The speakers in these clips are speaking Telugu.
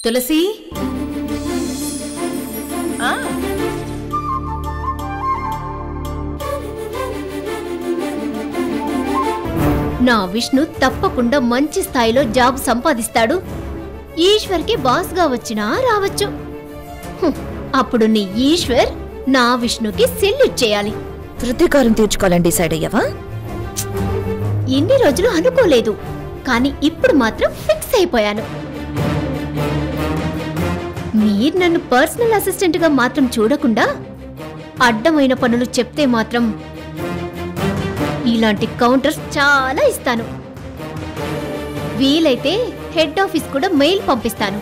తులసి నా విష్ణు తప్పకుండా మంచి స్థాయిలో జాబ్ సంపాదిస్తాడు. ఈశ్వర్కి బాస్గా వచ్చినా రావచ్చు. అప్పుడు నీ ఈశ్వర్ నా విష్ణుకి సెల్యూట్ చేయాలి. ప్రతీకారం తీర్చుకోవాలని డిసైడ్ అయ్యావా? ఇన్ని రోజులు అనుకోలేదు, కానీ ఇప్పుడు మాత్రం ఫిక్స్ అయిపోయాను. మీరు నన్ను పర్సనల్ అసిస్టెంట్ గా మాత్రం చూడకుండా అడ్డమైన పనులు చెప్తే మాత్రం ఇలాంటి కౌంటర్స్ చాలా ఇస్తాను. వీలైతే హెడ్ ఆఫీస్ కూడా మెయిల్ పంపిస్తాను.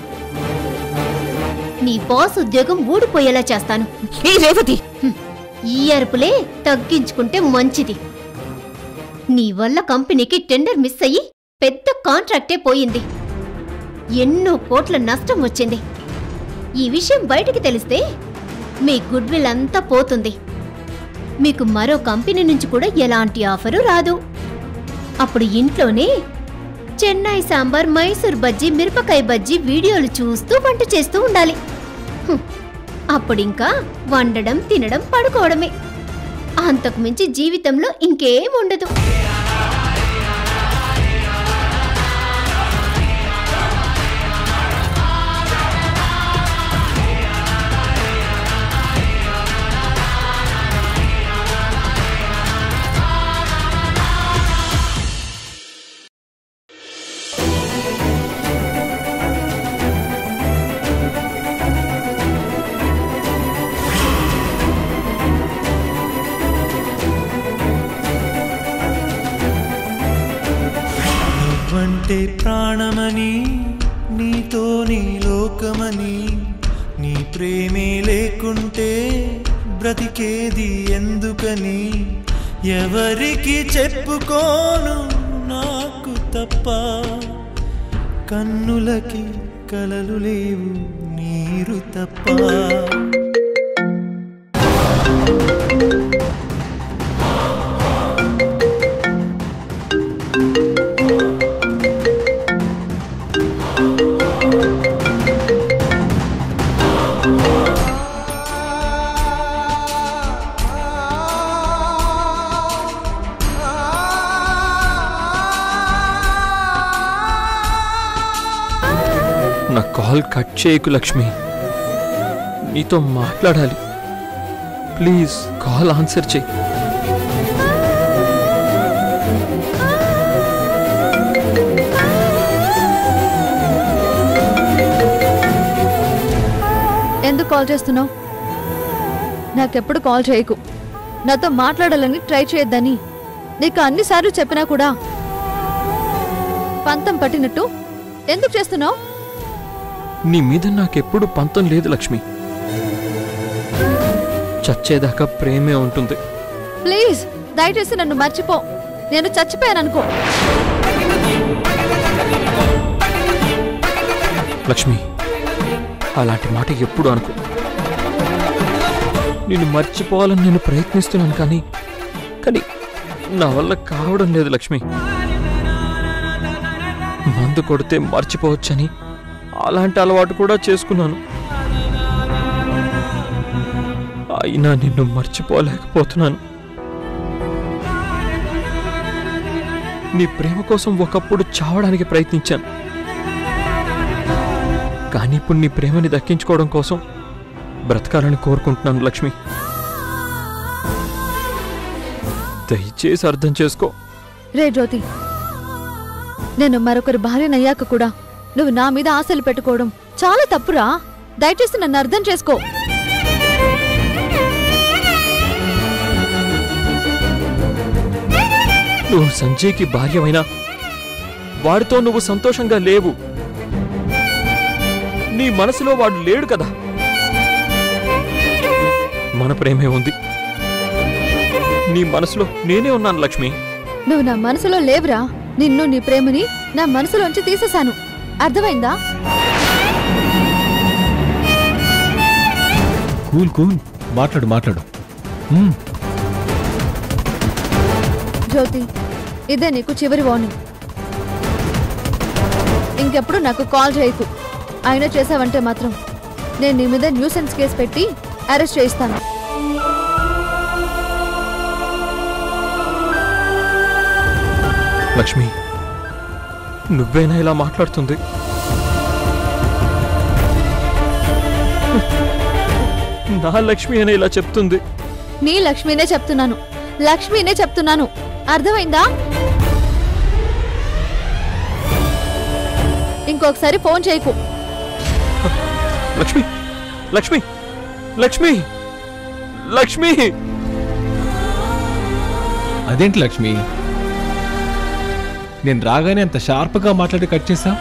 నీ బాస్ ఉద్యోగం ఊడిపోయేలా చేస్తాను. రేవతి, ఈ అరుపులే తగ్గించుకుంటే మంచిది. నీ వల్ల కంపెనీకి టెండర్ మిస్ అయ్యి పెద్ద కాంట్రాక్టే పోయింది. ఎన్నో కోట్ల నష్టం వచ్చింది. ఈ విషయం బయటికి తెలిస్తే మీ గుడ్ విల్ అంతా పోతుంది. మీకు మరో కంపెనీ నుంచి కూడా ఎలాంటి ఆఫరు రాదు. అప్పుడు ఇంట్లోనే చెన్నై సాంబార్, మైసూర్ బజ్జీ, మిరపకాయ బజ్జీ వీడియోలు చూస్తూ వంట చేస్తూ ఉండాలి. అప్పుడింకా వండడం, తినడం, పడుకోవడమే. అంతకుమించి జీవితంలో ఇంకేం ఉండదు. అంటే ప్రాణమని, నీతో నీ లోకమని, నీ ప్రేమే లేకుంటే బ్రతికేది ఎందుకని ఎవరికి చెప్పుకోను నాకు తప్ప. కన్నులకి కలలు లేవు నీరు తప్ప. నా కాల్ కట్ చేయకు లక్ష్మి, నీతో మాట్లాడాలి. ప్లీజ్ కాల్ ఆన్సర్ చేయి. ఎందుకు కాల్ చేస్తున్నావు? నాకెప్పుడు కాల్ చేయకు. నాతో మాట్లాడాలని ట్రై చేయొద్దని నీకు అన్నిసార్లు చెప్పినా కూడా పంతం పట్టినట్టు ఎందుకు చేస్తున్నావు? నీ మీద నాకెప్పుడు పంతం లేదు లక్ష్మి. చచ్చేదాకా ప్రేమే ఉంటుంది. ప్లీజ్ దయచేసి నన్ను మర్చిపో. నేను చచ్చిపోయాననుకో. లక్ష్మి, అలాంటి మాట ఎప్పుడు అనుకో. నిన్ను మర్చిపోవాలని నేను ప్రయత్నిస్తున్నాను, కానీ నా వల్ల కావడం లేదు లక్ష్మి. మందు కొడితే మర్చిపోవచ్చని అలాంటి అలవాటు కూడా చేసుకున్నాను. అయినా నిన్ను మర్చిపోలేకపోతున్నాను. నీ ప్రేమ కోసం ఒకప్పుడు చావడానికి ప్రయత్నించాను, కానీ ఇప్పుడు నీ ప్రేమని దక్కించుకోవడం కోసం బ్రతకాలని కోరుకుంటున్నాను లక్ష్మి. దయచేసి అర్థం చేసుకో. రే జ్యోతి, నేను మరొకరి భార్యనయ్యాక కూడా నువ్వు నా మీద ఆశలు పెట్టుకోవడం చాలా తప్పురా. దయచేసి నన్ను అర్థం చేసుకో. నువ్వు సంజయ్కి భార్యమైనా వాడితో నువ్వు సంతోషంగా లేవు. నీ మనసులో వాడు లేడు కదా. మన ప్రేమే ఉంది. నీ మనసులో నేనే ఉన్నాను లక్ష్మి. నువ్వు నా మనసులో లేవురా. నిన్ను, నీ ప్రేమని నా మనసులోంచి తీసేశాను. అర్థమైందా? కూల్ కూల్, మాట్లాడు. జ్యోతి, ఇదే నీకు చివరి వార్నింగ్. ఇంకెప్పుడు నాకు కాల్ చేయకు. అయినా చేసావంటే మాత్రం నేను నీ మీద న్యూసెన్స్ కేసు పెట్టి అరెస్ట్ చేయిస్తాను. లక్ష్మి, నువ్వేనా ఇలా మాట్లాడుతుంది? నా లక్ష్మి అని ఇలా చెప్తుంది. నీ లక్ష్మినే చెప్తున్నాను, లక్ష్మినే చెప్తున్నాను. అర్థమైందా? ఇంకొకసారి ఫోన్ చేయకు. లక్ష్మి, లక్ష్మి, లక్ష్మి, లక్ష్మి. అదేంటి లక్ష్మి, నేను రాగానే అంత షార్ప్గా మాట్లాడి కట్ చేసా?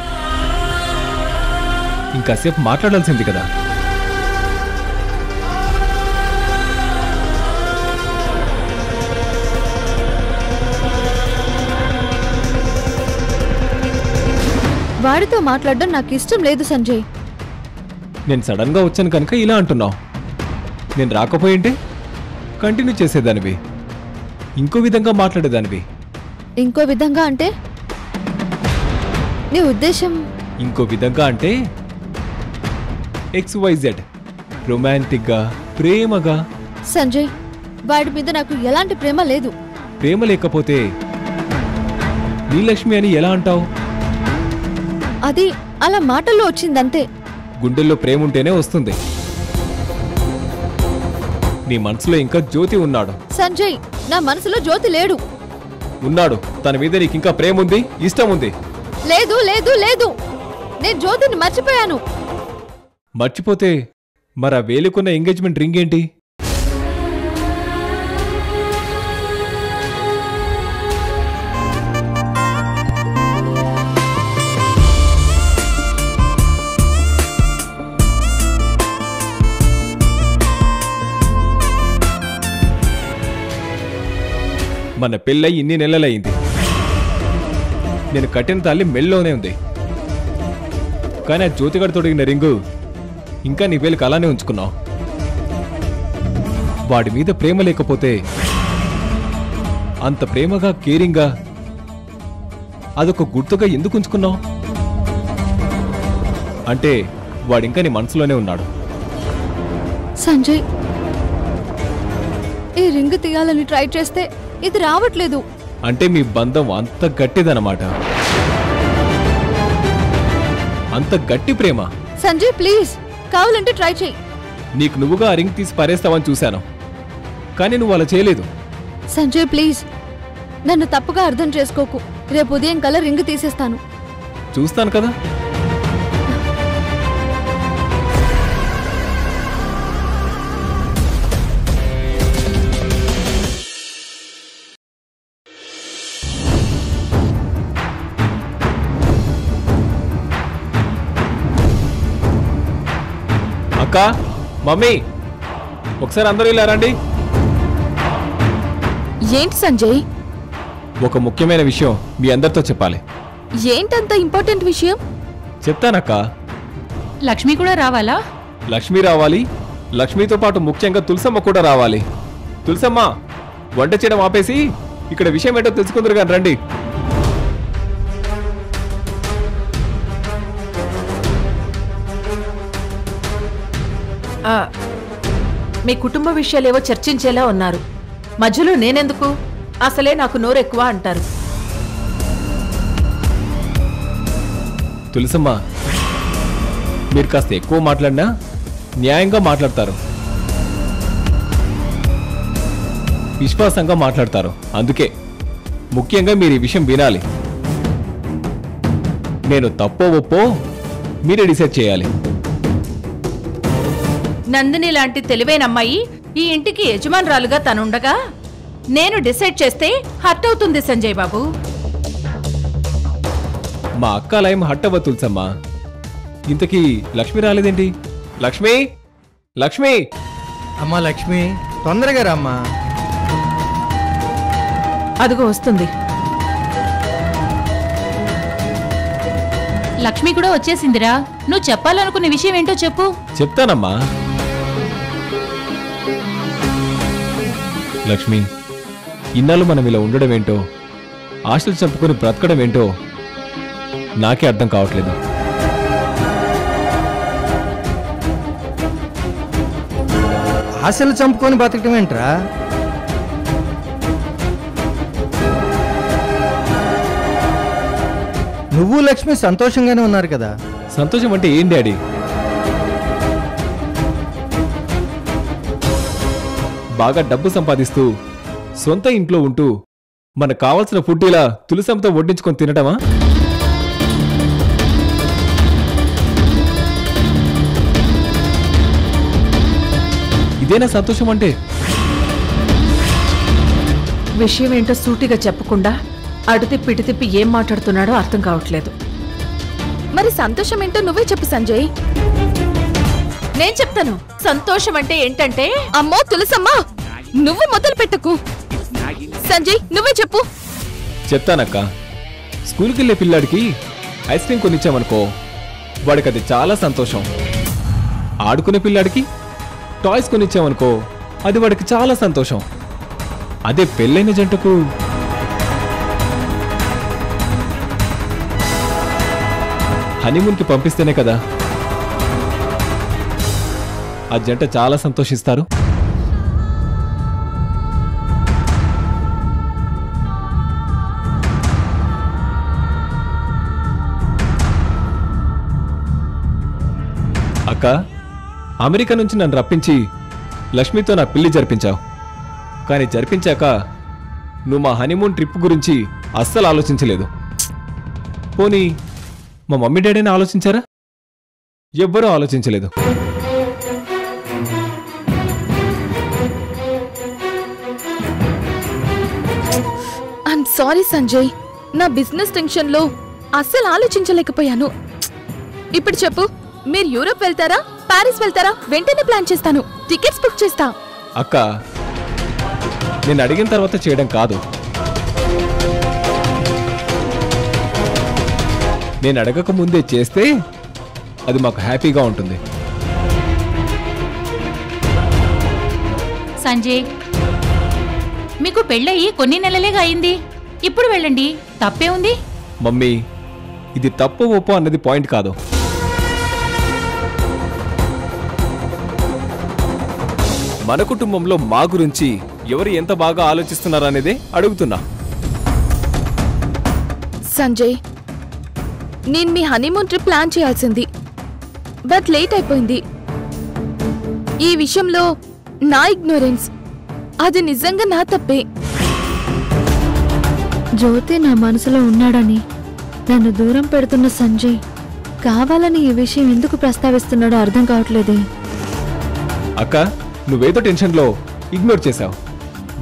ఇంకాసేపు మాట్లాడాల్సింది కదా. వాడితో మాట్లాడడం నాకు ఇష్టం లేదు సంజయ్. నేను సడన్గా వచ్చాను కనుక ఇలా అంటున్నావు. నేను రాకపోయింటే కంటిన్యూ చేసేదానివి, ఇంకో విధంగా మాట్లాడేదానివి. ఇంకో విధంగా అంటే నీ ఉద్దేశం? ఇంకో విధంగా అంటే XYZ, రొమాంటిక్గా, ప్రేమగా. సంజయ్, వాడి మీద నాకు ఎలాంటి ప్రేమ లేదు. ప్రేమ లేకపోతే నీ లక్ష్మి అని ఎలా అంటావు? అది అలా మాటల్లో వచ్చిందంతే. గుండెల్లో ప్రేమ ఉంటేనే వస్తుంది. నీ మనసులో ఇంకా జ్యోతి ఉన్నాడు. సంజయ్, నా మనసులో జ్యోతి లేడు. ఉన్నాడు. తన మీద నీకు ఇంకా ప్రేమ ఉంది, ఇష్టం ఉంది. లేదు లేదు లేదు, నేను జ్యోతిని మర్చిపోయాను. మర్చిపోతే మరి ఆ వేలుకున్న ఎంగేజ్మెంట్ రింగ్ ఏంటి? మన పెళ్ళై ఇన్ని నెలలయ్యింది. నేను కట్టిన తాళి మెళ్ళలోనే ఉంది. కానీ ఆ జ్యోతిగడ తొడిగిన రింగు ఇంకా నీ వేలుకు అలానే ఉంచుకున్నావు. వాడి మీద ప్రేమ లేకపోతే అంత ప్రేమగా, కేరింగ్గా అదొక గుర్తుగా ఎందుకు ఉంచుకున్నావు? అంటే వాడింకా నీ మనసులోనే ఉన్నాడు. సంజయ్, ఈ రింగ్ తీయాలని ట్రై చేస్తే ఇది రావట్లేదు. అంటే మీ బంధం అంత గట్టిదన్నమాట. అంత గట్టి ప్రేమ. సంజయ్ ప్లీజ్, కావాలంటే ట్రై చేయి. నీకు నువ్వుగా ఆ రింగ్ తీసి పారేస్తావని చూశాను, కానీ నువ్వు అలా చేయలేదు. సంజయ్ ప్లీజ్, నన్ను తప్పుగా అర్థం చేసుకోకు. రేపు ఉదయం కల్లా రింగ్ తీసేస్తాను. చూస్తాను కదా. అక్క, మమ్మీ, ఒకసారి అందరూ ఇలా రండి. ఏంటి సంజయ్? ఒక ముఖ్యమైన విషయం మీ అందరితో చెప్పాలి. ఏంటంత ఇంపార్టెంట్ విషయం? చెప్తానక్క. లక్ష్మి కూడా రావాలా? లక్ష్మి రావాలి. లక్ష్మితో పాటు ముఖ్యంగా తులసమ్మ కూడా రావాలి. తులసమ్మ, వంట చేయడం ఆపేసి ఇక్కడ విషయం ఏంటో తెలుసుకుందరు కానీ రండి. మీ కుటుంబ విషయాలేవో చర్చించేలా ఉన్నారు. మధ్యలో నేనెందుకు? అసలే నాకు నోరెక్కువ అంటారు. తులసమ్మ, మీరు కాస్త ఎక్కువ మాట్లాడినా న్యాయంగా మాట్లాడతారు, విశ్వాసంగా మాట్లాడతారు. అందుకే ముఖ్యంగా మీరు ఈ విషయం వినాలి. నేను తప్పో ఒప్పో మీరే డిసైడ్ చేయాలి. నందిని లాంటి తెలివైన అమ్మాయి ఈ ఇంటికి యజమానురాలుగా తనుండగా నేను డిసైడ్ చేస్తే హర్ట్ అవుతుంది సంజయ్ బాబు. మా అక్క లయం హట్టవ్వ తులసమ్మ. ఇంతకీ లక్ష్మి రాలేదేంటి? లక్ష్మి, లక్ష్మి. అమ్మా లక్ష్మి, తొందరగా రామ్మా. అదిగో వస్తుంది. లక్ష్మి కూడా వచ్చేసిందిరా. నువ్వు చెప్పాలనుకున్న విషయం ఏంటో చెప్పు. చెప్తానమ్మా. లక్ష్మి, ఇన్నాళ్ళు మనం ఇలా ఉండడం ఏంటో, ఆశలు చంపుకొని బ్రతకడం ఏంటో నాకే అర్థం కావట్లేదు. ఆశలు చంపుకొని బతకటం ఏంట్రా? నువ్వు లక్ష్మి సంతోషంగానే ఉన్నారు కదా? సంతోషం అంటే ఏం డాడీ? బాగా డబ్బు సంపాదిస్తూ సొంత ఇంట్లో ఉంటూ మనకు కావాల్సిన ఫుడ్ ఇలా తులసంతో వడ్డించుకొని తినటమా? ఇదేనా సంతోషం అంటే? విషయం ఏంటో సూటిగా చెప్పకుండా అటు తిప్పి ఇటు తిప్పి ఏం మాట్లాడుతున్నాడో అర్థం కావట్లేదు. మరి సంతోషం ఏంటో నువ్వే చెప్పు సంజయ్. నేను చెప్తాను సంతోషం అంటే ఏంటంటే. అమ్మో తులసమ్మా, నువ్వు మొదలు పెట్టకు. సంజయ్ నువ్వే చెప్పు. చెప్తానక్క. స్కూల్కి వెళ్ళే పిల్లాడికి ఐస్ క్రీమ్ కొనిచ్చామనుకో, వాడికి అది చాలా సంతోషం. ఆడుకునే పిల్లాడికి టాయ్స్ కొనిచ్చామనుకో, అది వాడికి చాలా సంతోషం. అదే పెళ్ళైన జంటకు హనీమూన్కి పంపిస్తేనే కదా ఆ జంట చాలా సంతోషిస్తారు. అక్క, అమెరికా నుంచి నన్ను రప్పించి లక్ష్మితో నా పెళ్లి జరిపించావు. కానీ జరిపించాక నువ్వు మా హనీమూన్ ట్రిప్ గురించి అస్సలు ఆలోచించలేదు. పోనీ మా మమ్మీ డాడీని ఆలోచించారా? ఎవ్వరూ ఆలోచించలేదు. ఐఎమ్ సారీ సంజయ్, నా బిజినెస్ టెన్షన్ లో అస్సలు ఆలోచించలేకపోయాను. ఇప్పుడు చెప్పు, మీరు యూరోప్ వెళ్తారా, పారిస్ వెళ్తారా? వెంటనే ప్లాన్ చేస్తాను, టికెట్స్ బుక్ చేస్తా. అక్క, నేను అడిగిన తర్వాత చేయడం కాదు, నేను అడగక ముందే చేస్తే అది మాకు హ్యాపీగా ఉంటుంది. సంజయ్, మీకు పెళ్ళయి కొన్ని నెలలేగా అయింది. ఇప్పుడు వెళ్ళండి, తప్పే ఉంది. మమ్మీ, ఇది తప్పు ఒప్పు అన్నది పాయింట్ కాదు. మన కుటుంబంలో మా గురించి ఎవరు ఎంత బాగా ఆలోచిస్తున్నారనేదే అడుగుతున్నా. సంజయ్, నేను మీ హనీమూన్ ట్రిప్ ప్లాన్ చేయాల్సింది, బట్ లేట్ అయిపోయింది. ఈ విషయంలో నా ఇగ్నోరెన్స్, అది నిజంగా నా తప్పే. జ్యోతి నా మనసులో ఉన్నాడని నన్ను దూరం పెడుతున్న సంజయ్ కావాలని ఈ విషయం ఎందుకు ప్రస్తావిస్తున్నాడో అర్థం కావట్లేదే. అక్క, నువ్వేదో టెన్షన్లో ఇగ్నోర్ చేశావు.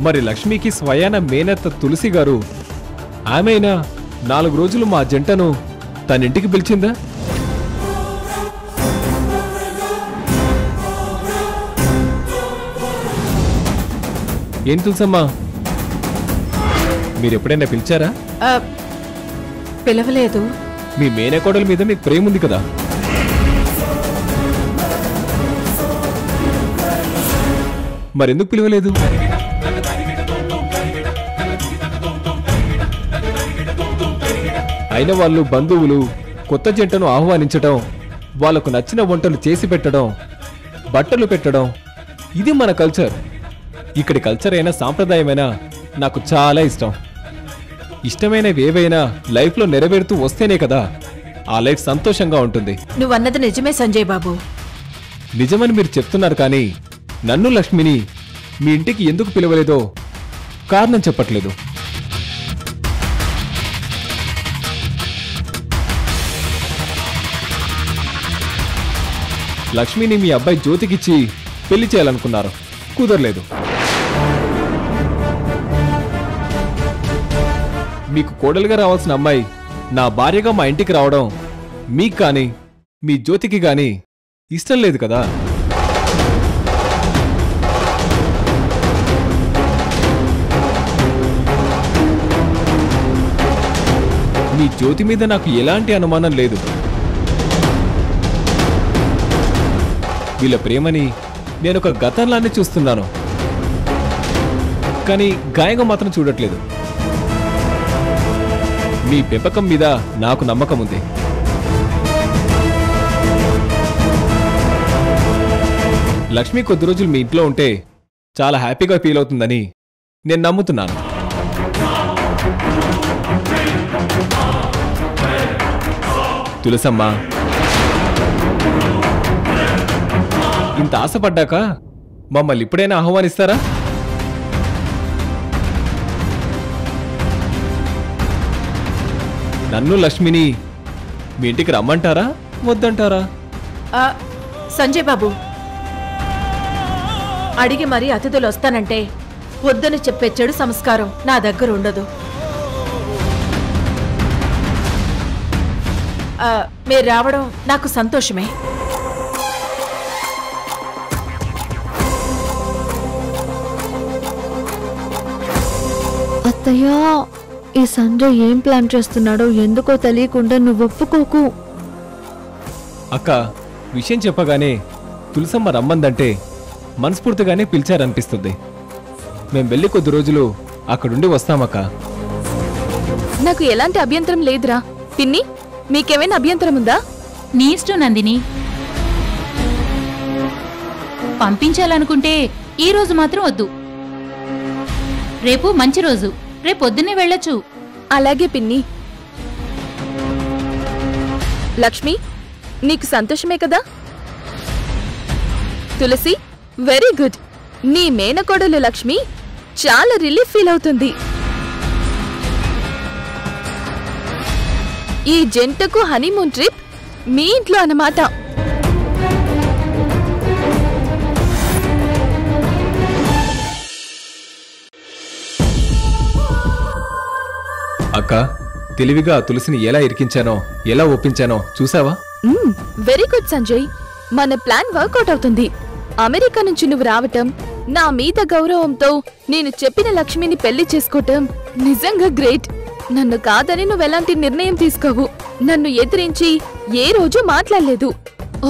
మరి లక్ష్మికి స్వయాన మేనత్త తులసి గారు ఆమెనా 4 రోజులు మా జంటను తన ఇంటికి పిలిచిందా? ఏం తులసమ్మా, మీరెప్పుడైనా పిలిచారా? పిలవలేదు. మీ మేనకోడల మీద మీకు ప్రేమ ఉంది కదా? మరెందుకు పిలవలేదు? అయిన వాళ్ళు బంధువులు కొత్త జంటను ఆహ్వానించడం, వాళ్లకు నచ్చిన వంటలు చేసి పెట్టడం, బట్టలు పెట్టడం, ఇది మన కల్చర్. ఇక్కడి కల్చర్ అయినా సాంప్రదాయమైనా నాకు చాలా ఇష్టం. ఇష్టమైనవి ఏవైనా లైఫ్లో నెరవేరుతూ వస్తేనే కదా ఆ లైఫ్ సంతోషంగా ఉంటుంది. నువ్వన్నది నిజమే సంజయ్ బాబు. నిజమని మీరు చెప్తున్నారు, కానీ నన్ను లక్ష్మిని మీ ఇంటికి ఎందుకు పిలవలేదో కారణం చెప్పట్లేదు. లక్ష్మిని మీ అబ్బాయి జ్యోతికిచ్చి పెళ్లి చేయాలనుకున్నారు, కుదరలేదు. మీకు కోడలుగా రావాల్సిన అమ్మాయి నా భార్యగా మా ఇంటికి రావడం మీకు కానీ మీ జ్యోతికి కానీ ఇష్టం లేదు కదా? మీ జ్యోతి మీద నాకు ఎలాంటి అనుమానం లేదు. వీళ్ళ ప్రేమని నేనొక గతంలానే చూస్తున్నాను, కానీ గాయంగా మాత్రం చూడట్లేదు. మీ పెంపకం మీద నాకు నమ్మకం ఉంది. లక్ష్మి కొద్ది రోజులు మీ ఇంట్లో ఉంటే చాలా హ్యాపీగా ఫీల్ అవుతుందని నేను నమ్ముతున్నాను. తులసమ్మ, ఇంత ఆశపడ్డాక మమ్మల్ని ఇప్పుడైనా ఆహ్వానిస్తారా? నన్ను లక్ష్మిని మీ ఇంటికి రమ్మంటారా వద్దంటారా? సంజయ్ బాబు, అడిగి మరీ అతిథులు వస్తానంటే వద్దని చెప్పే చెడు సంస్కారం నా దగ్గర ఉండదు. మీరు రావడం నాకు సంతోషమే. అత్తయ్య, ఈ సంజయ్ ఏం ప్లాన్ చేస్తున్నాడో ఎందుకో తెలియకుండా నువ్వు ఒప్పుకోకు. అక్క, విషయం చెప్పగానే తులసమ్మ రమ్మందంటే మనస్ఫూర్తిగానే పిలిచారనిపిస్తుంది. మేం వెళ్ళి కొద్ది రోజులు అక్కడుండి వస్తామక్క. నాకు ఎలాంటి అభ్యంతరం లేదురా. పిన్ని, మీకేమైనా అభ్యంతరం ఉందా? నీ ఇష్టం నందిని. పంపించాలనుకుంటే ఈ రోజు మాత్రం వద్దు. రేపు మంచి రోజు, రేపు పొద్దున్నే వెళ్ళొచ్చు. అలాగే పిన్ని. లక్ష్మి, నీకు సంతోషమే కదా? తులసి, వెరీ గుడ్. నీ మేనకోడలు లక్ష్మి చాలా రిలీఫ్ ఫీల్ అవుతుంది. ఈ జంటకు హనీమూన్ ట్రిప్ మీ ఇంట్లో అన్నమాట. అక్క, తెలివిగా తులసిని ఎలా ఇరికించానో ఎలా ఒప్పించానో చూసావా? Very good Sanjay. మన ప్లాన్ వర్కౌట్ అవుతుంది. అమెరికా నుంచి నువ్వు రావటం, నా మీద గౌరవంతో నేను చెప్పిన లక్ష్మిని పెళ్లి చేసుకోవటం నిజంగా గ్రేట్. నన్ను కాదని నువ్వెలాంటి నిర్ణయం తీసుకోవు. నన్ను ఎదిరించి ఏ రోజు మాట్లాడలేదు.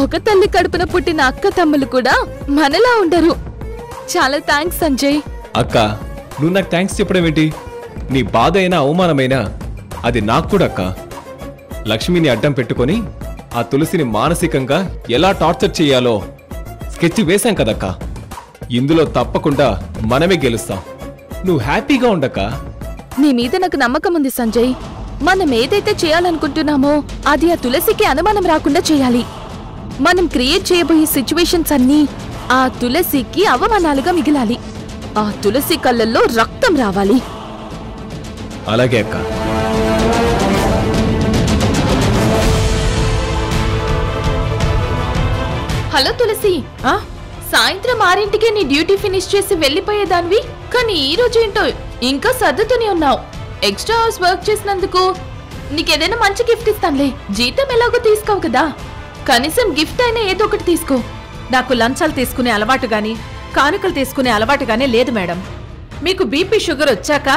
ఒక తల్లి కడుపున పుట్టిన అక్క తమ్ములు కూడా మనలా ఉండరు. చాలా థ్యాంక్స్ సంజయ్. అక్క, నువ్వు నాకు థ్యాంక్స్ చెప్పడం ఏంటి? నీ బాధ అయినా అవమానమైనా అది నాకు కూడా అక్క. లక్ష్మిని అడ్డం పెట్టుకొని ఆ తులసిని మానసికంగా ఎలా టార్చర్ చేయాలో స్కెచ్ వేశాం కదక్క. ఇందులో తప్పకుండా మనమే గెలుస్తాం. నువ్వు హ్యాపీగా ఉండక్క. నీ మీద నాకు నమ్మకం ఉంది సంజయ్. మనం ఏదైతే చేయాలనుకుంటున్నామో అది ఆ తులసికి అనుమానం రాకుండా చేయాలి. మనం క్రియేట్ చేయబోయే సిచ్యువేషన్స్ అన్నీ ఆ తులసికి అవమానాలుగా మిగిలాలి. ఆ తులసి కళ్ళల్లో రక్తం రావాలి. అలాగే అక్క. హలో తులసి, సాయంత్రం 6ంటికే నీ డ్యూటీ ఫినిష్ చేసి వెళ్ళిపోయేదానివి, కానీ ఈ రోజు ఏంటో ఇంకా సర్దుతూనే ఉన్నావు. ఎక్స్ట్రా అవర్స్ వర్క్ చేసినందుకు నీకేదైనా మంచి గిఫ్ట్ ఇస్తానులే. జీతం ఎలాగో తీసుకోవు కదా, కనీసం గిఫ్ట్ అయినా ఏదో ఒకటి తీసుకో. నాకు లంచాలు తీసుకునే అలవాటు గాని కానుకలు తీసుకునే అలవాటు గానీ లేదు మేడం. మీకు బీపీ షుగర్ వచ్చాక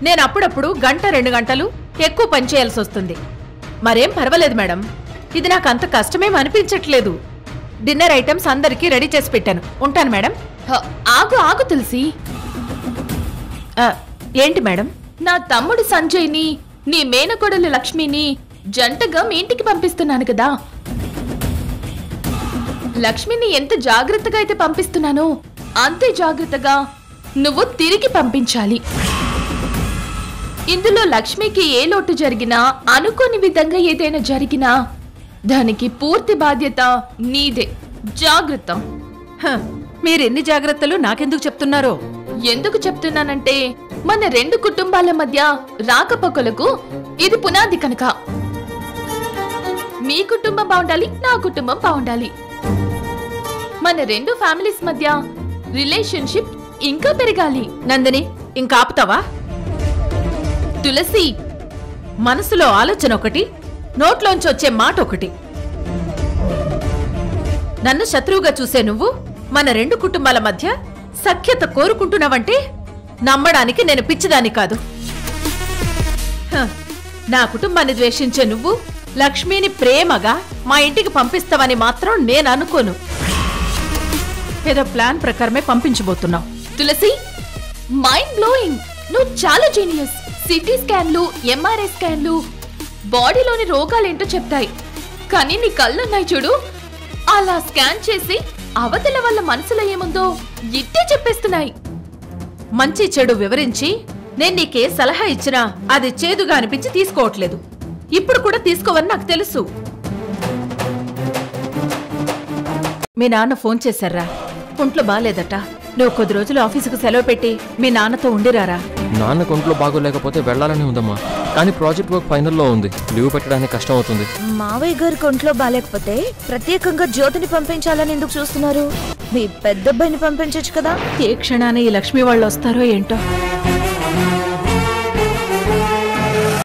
నేను అప్పుడప్పుడు 1-2 గంటలు ఎక్కువ పనిచేయాల్సి వస్తుంది. మరేం పర్వాలేదు మేడం, ఇది నాకు అంత కష్టమేం అనిపించట్లేదు. డిన్నర్ ఐటమ్స్ అందరికీ రెడీ చేసి పెట్టాను. ఉంటాను మేడం. ఆగు ఆగు తులసి. ఏంటి మేడం? నా తమ్ముడు సంజయ్ని, నీ మేనకోడలు లక్ష్మిని జంటగా మీ ఇంటికి పంపిస్తున్నాను కదా. లక్ష్మిని ఎంత జాగ్రత్తగా అయితే పంపిస్తున్నానో అంతే జాగ్రత్తగా నువ్వు తిరిగి పంపించాలి. ఇందులో లక్ష్మికి ఏ లోటు జరిగినా, అనుకోని విధంగా ఏదైనా జరిగినా దానికి పూర్తి బాధ్యత నీదే. జాగ్రత్త. మీరెన్ని జాగ్రత్తలు నాకెందుకు చెప్తున్నారో? ఎందుకు చెప్తున్నానంటే మన 2 కుటుంబాల మధ్య రాకపోకలకు ఇది పునాది కనుక. మీ కుటుంబం బాగుండాలి, నా కుటుంబం బాగుండాలి. మన 2 ఫ్యామిలీస్ మధ్య రిలేషన్షిప్ ఇంకా పెరగాలి. నందిని, ఇంకా ఆపుతావా? తులసి, మనసులో ఆలోచన ఒకటి, నోట్లోంచి వచ్చే మాట ఒకటి. నన్ను శత్రువుగా చూసే నువ్వు మన 2 కుటుంబాల మధ్య సఖ్యత కోరుకుంటున్నావంటే నమ్మడానికి నేను పిచ్చిదాన్ని కాదు. నా కుటుంబాన్ని ద్వేషించే నువ్వు లక్ష్మిని ప్రేమగా మా ఇంటికి పంపిస్తావని మాత్రం నేను అనుకోను. ఏదో ప్లాన్ ప్రకారమే పంపించబోతున్నావు. తులసి, మైండ్ బ్లోయింగ్. నువ్వు చాలా జీనియస్. సిటీ స్కాన్లు, ఎంఆర్ఐ స్కాన్లు బాడీలోని రోగాలేంటో చెప్తాయి, కానీ నీ కళ్ళున్నాయి చూడు, అలా స్కాన్ చేసి అవతల వాళ్ళ మనసులో ఏముందో ఇట్టే చెప్పేస్తున్నాయి. మంచి చెడు వివరించి నేను నీకే సలహా ఇచ్చినా అది చేదుగా అనిపించి తీసుకోవట్లేదు. ఇప్పుడు కూడా తీసుకోవని నాకు తెలుసు. మీ నాన్న ఫోన్ చేశారా? ఒంట్లో బాలేదట. నువ్వు కొద్ది రోజులు ఆఫీసుకు సెలవు పెట్టి మీ నాన్నతో ఉండిరారా? నాన్న ఒంట్లో బాగోలేకపోతే వెళ్ళాలని ఉందమ్మా, కానీ ప్రాజెక్ట్ వర్క్ ఫైనల్లో ఉంది. లీవ్ పెట్టడానికి కష్టం అవుతుంది. మావయ్య గారికి ఒంట్లో బాలేకపోతే ప్రత్యేకంగా జ్యోతిని పంపించాలని ఎందుకు చూస్తున్నారు? మీ పెద్దబ్బాయిని పంపించచ్చు కదా. ఏ క్షణాన ఈ లక్ష్మి వాళ్ళు వస్తారో ఏంటో.